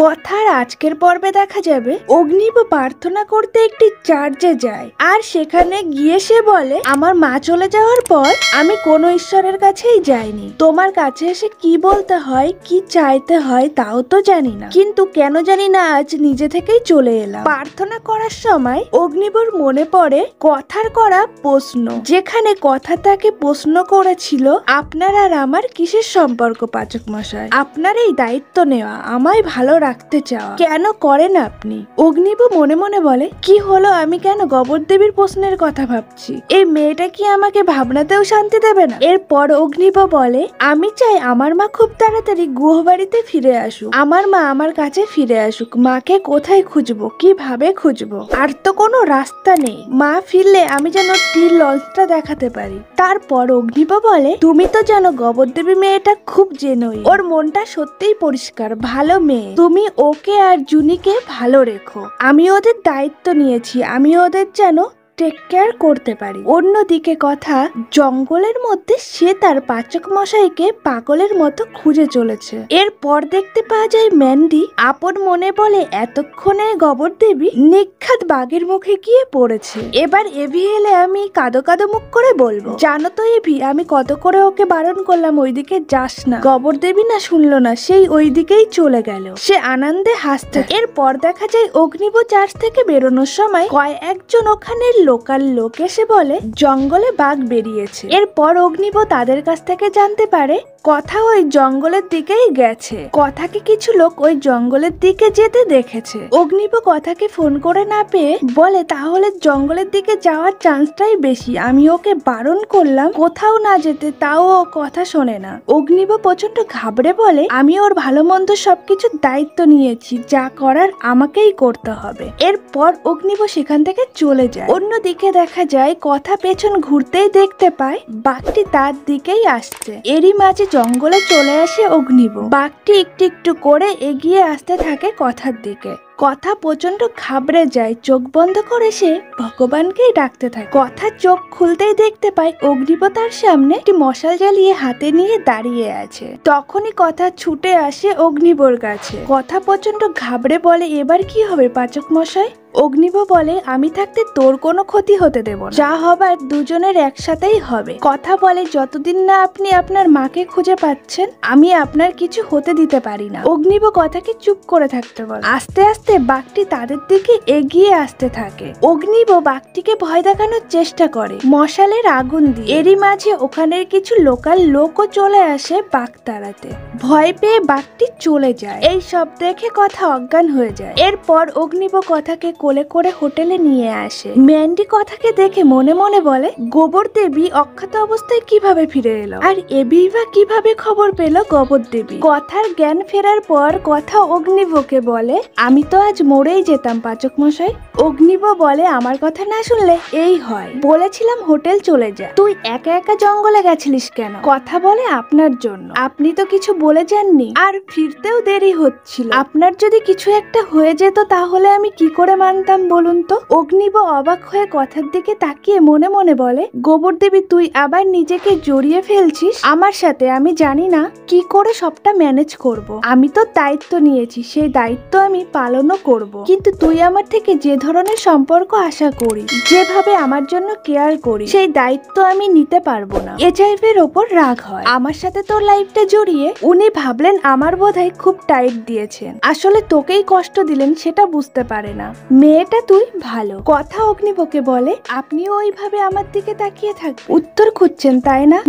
কথার আজকের পর্বে দেখা যাবে অগ্নিব প্রার্থনা করতে একটি চার্চে যায়, আর সেখানে গিয়ে সে বলে, আমার মা চলে যাওয়ার পর আমি কোনো ঈশ্বরের কাছেই যাইনি, তোমার কাছে এসে কি বলতে হয়, কি চাইতে হয় তাও তো জানি না, কিন্তু কেন জানি না আজ নিজে থেকেই চলে এলাম। প্রার্থনা করার সময় অগ্নিবর মনে পড়ে কথার করা প্রশ্ন, যেখানে কথা তাকে প্রশ্ন করেছিল, আপনার আর আমার কিসের সম্পর্ক পাচক মশাই? আপনার এই দায়িত্ব নেওয়া, আমায় ভালো রাখতে চাওয়া, কেন করেন আপনি? অগ্নিব মনে মনে বলে, কি হলো, আমি কেন গোবর দেবীর প্রশ্নের কথা ভাবছি? এই মেয়েটা কি আমাকে ভাবনাতেও শান্তি দেবে না? এরপর অগ্নিব বলে, আমি চাই আমার মা খুব তাড়াতাড়ি গুহবাড়িতে ফিরে আসুক, আমার মা আমার কাছে ফিরে আসুক। মাকে কোথায় খুঁজবো, কিভাবে খুঁজবো? আর তো কোনো রাস্তা নেই, মা ফিরলে আমি যেন তীর লঞ্চটা দেখাতে পারি। তারপর অগ্নিব বলে, তুমি তো জানো গোবর দেবী মেয়েটা খুব জেনুইন, ওর মনটা সত্যিই পরিষ্কার, ভালো মেয়ে, তুমি ওকে আর জুনিকে ভালো রেখো, আমি ওদের দায়িত্ব নিয়েছি, আমি ওদের যেন টেক কেয়ার করতে পারি। অন্যদিকে কথা জঙ্গলের মধ্যে সে তার পাচক মশাইকে পাগলের মতো খুঁজে চলেছে। এরপর দেখতে পাওয়া যায় ম্যান্ডি আপন মনে বলে, এতক্ষণে গোবর দেবী নিখাত বাঘের মুখে গিয়ে পড়েছে, এবার এভি এলে আমি কাদো কাদো মুখ করে বলবো, জানো তো এভি, আমি কত করে ওকে বারণ করলাম ওইদিকে যাস না, গোবর দেবী না শুনলো না, সেই ওইদিকেই চলে গেল। সে আনন্দে হাসতে। এরপর দেখা যায় অগ্নিব চার্চ থেকে বেরোনোর সময় কয়েকজন ওখানে লোকাল লোক এসে বলে, জঙ্গলে বাঘ বেরিয়েছে। এরপর অগ্নিব তাদের কাছ থেকে জানতে পারে কথা ওই জঙ্গলের দিকেই গেছে, কথাকে কিছু লোক ওই জঙ্গলের দিকে যেতে দেখেছে। অগ্নিব কথাকে ফোন করে না পেয়ে বলে, তাহলে জঙ্গলের দিকে যাওয়ার চান্সটাই বেশি, আমি ওকে বারণ করলাম কোথাও না যেতে, তাও ও কথা শোনে না। অগ্নিব প্রচন্ড ঘাবড়ে বলে, আমি ওর ভালো মন্দ সবকিছুর দায়িত্ব নিয়েছি, যা করার আমাকেই করতে হবে। এরপর অগ্নিব সেখান থেকে চলে যায়। অন্যদিকে দেখা যায় কথা পেছন ঘুরতেই দেখতে পায় বাঘটি তার দিকেই আসছে। এরই মাঝে জঙ্গলে চলে আসে অগ্নিব। বাঘটি একটু একটু করে এগিয়ে আসতে থাকে কথার দিকে। কথা প্রচন্ড ঘাবড়ে যায়, চোখ বন্ধ করে সে ভগবানকেই ডাকতে থাকে। কথা চোখ খুলতেই দেখতে পায় অগ্নিব তার সামনে একটি মশাল জ্বালিয়ে হাতে নিয়ে দাঁড়িয়ে আছে। তখনই কথা ছুটে আসে অগ্নিবর কাছে। কথা প্রচন্ড ঘাবড়ে বলে, এবার কি হবে পাচক মশাই? অগ্নিব বলে, আমি থাকতে তোর কোনো ক্ষতি হতে দেব না, যা হবার দুজনের একসাথেই হবে। কথা বলে, যতদিন না আপনি আপনার মাকে খুঁজে পাচ্ছেন আমি আপনার কিছু হতে দিতে পারি না। অগ্নিব কথাকে চুপ করে থাকতে বলে। আস্তে আস্তে বাঘটি তাদের দিকে এগিয়ে আসতে থাকে। অগ্নিব বাঘটিকে ভয় দেখানোর চেষ্টা করে মশালের আগুন দিয়ে। এরই মাঝে ওখানের কিছু লোকাল লোকও চলে আসে বাঘ তাড়াতে। ভয় পেয়ে বাঘটি চলে যায়। এই সব দেখে কথা অজ্ঞান হয়ে যায়। এরপর অগ্নিব কথাকে কোলে করে হোটেলে নিয়ে আসে। ম্যান্ডি কথাকে দেখে মনে মনে বলে, গোবর দেবী অক্ষত অবস্থায় কিভাবে ফিরে এলো, আর এবিভা কিভাবে খবর পেল গোবর দেবী? কথার জ্ঞান ফেরার পর কথা অগ্নিবকে বলে, আমি তো আজ মরেই যেতাম পাচক মশাই। অগ্নিব বলে, আমার কথা না শুনলে এই হয়, বলেছিলাম হোটেল চলে যা, তুই একা একা জঙ্গলে গেছিলিস কেন? কথা বলে, আপনার জন্য, আপনি তো কিছু বলে যাননি, আর ফিরতেও দেরি হচ্ছিল, আপনার যদি কিছু একটা হয়ে যেত তাহলে আমি কি করে মানতাম বলুন তো? অগ্নিব অবাক হয়ে কথার দিকে তাকিয়ে মনে মনে বলে, গোবর দেবী তুই আবার নিজেকে জড়িয়ে ফেলছিস আমার সাথে, আমি জানি না কি করে সবটা ম্যানেজ করব। আমি তো দায়িত্ব নিয়েছি, সেই দায়িত্ব আমি পালনও করব, কিন্তু তুই আমার থেকে যে ধরনের সম্পর্ক আশা করি, যেভাবে আমার জন্য কেয়ার করি, সেই দায়িত্ব আমি নিতে পারবো না। এজাইভের ওপর রাগ হয়, আমার সাথে তোর লাইফটা জড়িয়ে উনি ভাবলেন আমার বোধহয় খুব টাইট দিয়েছেন, আসলে তোকেই কষ্ট দিলেন সেটা বুঝতে পারে না। মেয়েটা তুই ভালো। কথা অগ্নিবকে বলে, আপনিও ওইভাবে আমার দিকে তাকিয়ে থাকবেন, উত্তর খুঁজছেন তাই না?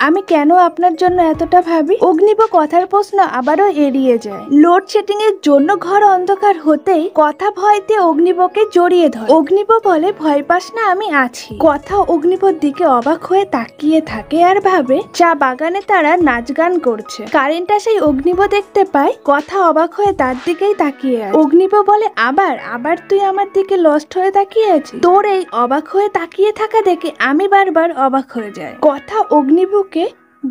আমি কেন আপনার জন্য এতটা ভাবি? অগ্নিব কথার প্রশ্ন আবারও এড়িয়ে যায়। লোডশেডিং এর জন্য ঘর অন্ধকার হতেই কথা ভয়তে অগ্নিবকে জড়িয়ে ধরে। অগ্নিব বলে, ভয় পাস না, আমি আছি। কথা অগ্নিবর দিকে অবাক হয়ে তাকিয়ে থাকে আর ভাবে চা বাগানে তারা নাচ গান করছে। কারেন্ট আসাই অগ্নিব দেখতে পায়। কথা অবাক হয়ে তার দিকেই তাকিয়ে আছে। অগ্নিব বলে, আবার তুই আমার দিকে লস্ট হয়ে তাকিয়ে আছিস? তোর এই অবাক হয়ে তাকিয়ে থাকা দেখে আমি বারবার অবাক হয়ে যায়। কথা অগ্নিবকে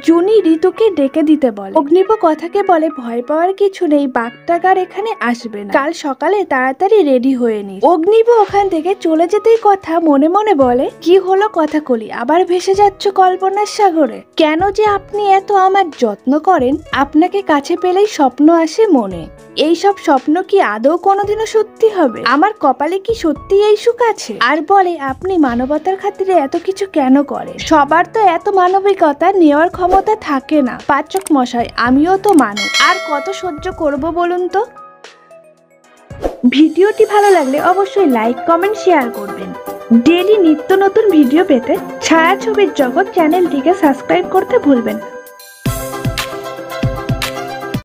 জুনি ঋতুকে ডেকে দিতে বলে। অগ্নিব কথাকে বলে, ভয় পাওয়ার কিছু নেই, বাঘটাগার এখানে আসবে না, কাল সকালে তাড়াতাড়ি রেডি হয়ে নি। অগ্নিব ওখান থেকে চলে যেতেই কথা মনে মনে বলে, কি হলো কথা কলি, আবার ভেসে যাচ্ছ কল্পনার সাগরে? কেন যে আপনি এত আমার যত্ন করেন, আপনাকে কাছে পেলেই স্বপ্ন আসে মনে। এইসব স্বপ্ন কি আদৌ কোনোদিনও সত্যি হবে? আমার কপালে কি সত্যি এই সুখ আছে? আর বলে আপনি মানবতার খাতিরে এত কিছু কেন করেন? সবার তো এত মানবিকতা নেওয়ার ক্ষমতা থাকে না। পাচক মশাই, আমিও তো মানুষ, আর কত সহ্য করব বলুন তো। ভিডিওটি ভালো লাগলে অবশ্যই লাইক, কমেন্ট, শেয়ার করবেন। ডেইলি নিত্য নতুন ভিডিও পেতে ছায়াছবির জগৎ চ্যানেলটিকে সাবস্ক্রাইব করতে ভুলবেন না।